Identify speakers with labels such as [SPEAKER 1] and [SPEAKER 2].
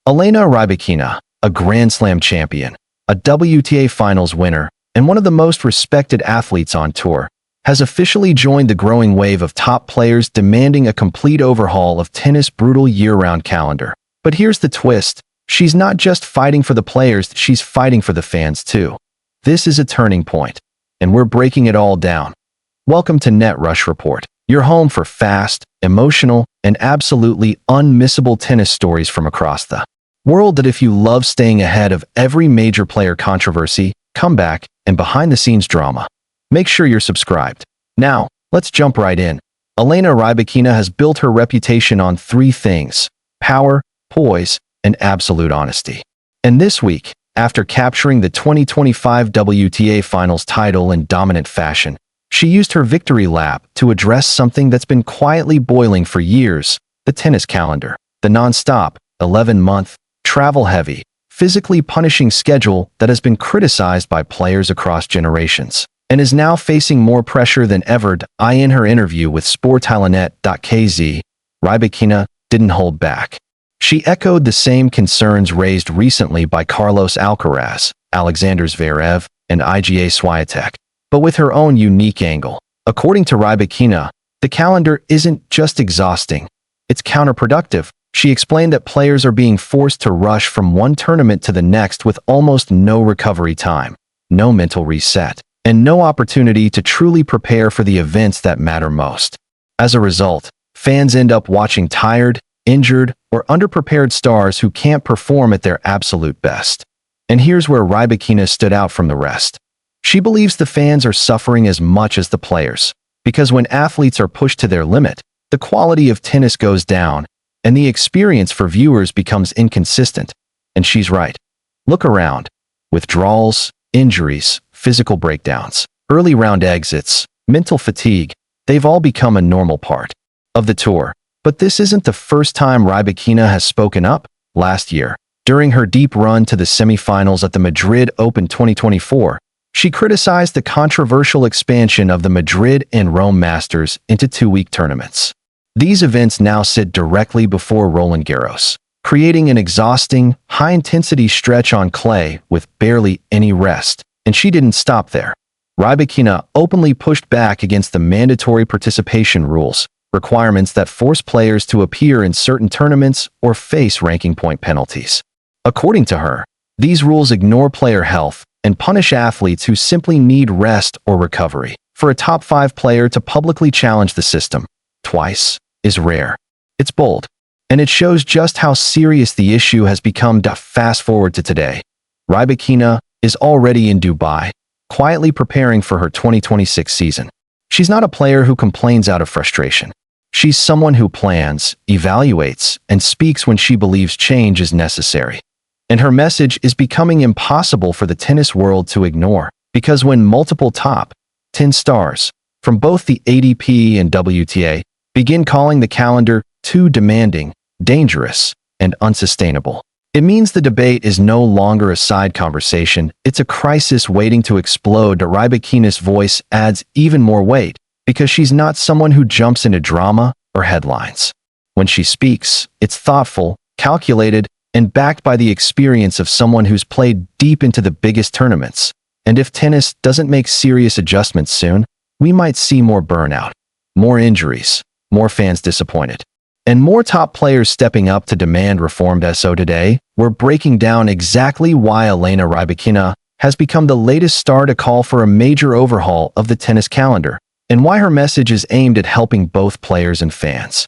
[SPEAKER 1] Elena Rybakina, a Grand Slam champion, a WTA Finals winner, and one of the most respected athletes on tour, has officially joined the growing wave of top players demanding a complete overhaul of tennis' brutal year-round calendar. But here's the twist. She's not just fighting for the players, she's fighting for the fans too. This is a turning point, and we're breaking it all down. Welcome to Net Rush Report, your home for fast, emotional, and absolutely unmissable tennis stories from across the world. That if you love staying ahead of every major player controversy, comeback, and behind-the-scenes drama, make sure you're subscribed. Now, let's jump right in. Elena Rybakina has built her reputation on three things: power, poise, and absolute honesty. And this week, after capturing the 2025 WTA Finals title in dominant fashion, she used her victory lap to address something that's been quietly boiling for years: the tennis calendar. The non-stop, 11-month, travel-heavy, physically punishing schedule that has been criticized by players across generations, and is now facing more pressure than ever. In her interview with Sportalinet.kz, Rybakina didn't hold back. She echoed the same concerns raised recently by Carlos Alcaraz, Alexander Zverev, and Iga Swiatek, but with her own unique angle. According to Rybakina, the calendar isn't just exhausting, it's counterproductive. She explained that players are being forced to rush from one tournament to the next with almost no recovery time, no mental reset, and no opportunity to truly prepare for the events that matter most. As a result, fans end up watching tired, injured, or underprepared stars who can't perform at their absolute best. And here's where Rybakina stood out from the rest. She believes the fans are suffering as much as the players, because when athletes are pushed to their limit, the quality of tennis goes down, and the experience for viewers becomes inconsistent. And she's right. Look around. Withdrawals, injuries, physical breakdowns, early round exits, mental fatigue, they've all become a normal part of the tour. But this isn't the first time Rybakina has spoken up. Last year, during her deep run to the semifinals at the Madrid Open 2024, she criticized the controversial expansion of the Madrid and Rome Masters into two-week tournaments. These events now sit directly before Roland Garros, creating an exhausting, high-intensity stretch on clay with barely any rest. And she didn't stop there. Rybakina openly pushed back against the mandatory participation rules, requirements that force players to appear in certain tournaments or face ranking point penalties. According to her, these rules ignore player health and punish athletes who simply need rest or recovery. For a top-5 player to publicly challenge the system twice is rare. It's bold, and it shows just how serious the issue has become. Fast forward to today. Rybakina is already in Dubai, quietly preparing for her 2026 season. She's not a player who complains out of frustration. She's someone who plans, evaluates, and speaks when she believes change is necessary. And her message is becoming impossible for the tennis world to ignore, because when multiple top 10 stars from both the ATP and WTA begin calling the calendar too demanding, dangerous, and unsustainable, it means the debate is no longer a side conversation, it's a crisis waiting to explode. Rybakina's voice adds even more weight, because she's not someone who jumps into drama or headlines. When she speaks, it's thoughtful, calculated, and backed by the experience of someone who's played deep into the biggest tournaments. And if tennis doesn't make serious adjustments soon, we might see more burnout, more injuries, more fans disappointed, and more top players stepping up to demand reform. So today, we're breaking down exactly why Elena Rybakina has become the latest star to call for a major overhaul of the tennis calendar, and why her message is aimed at helping both players and fans.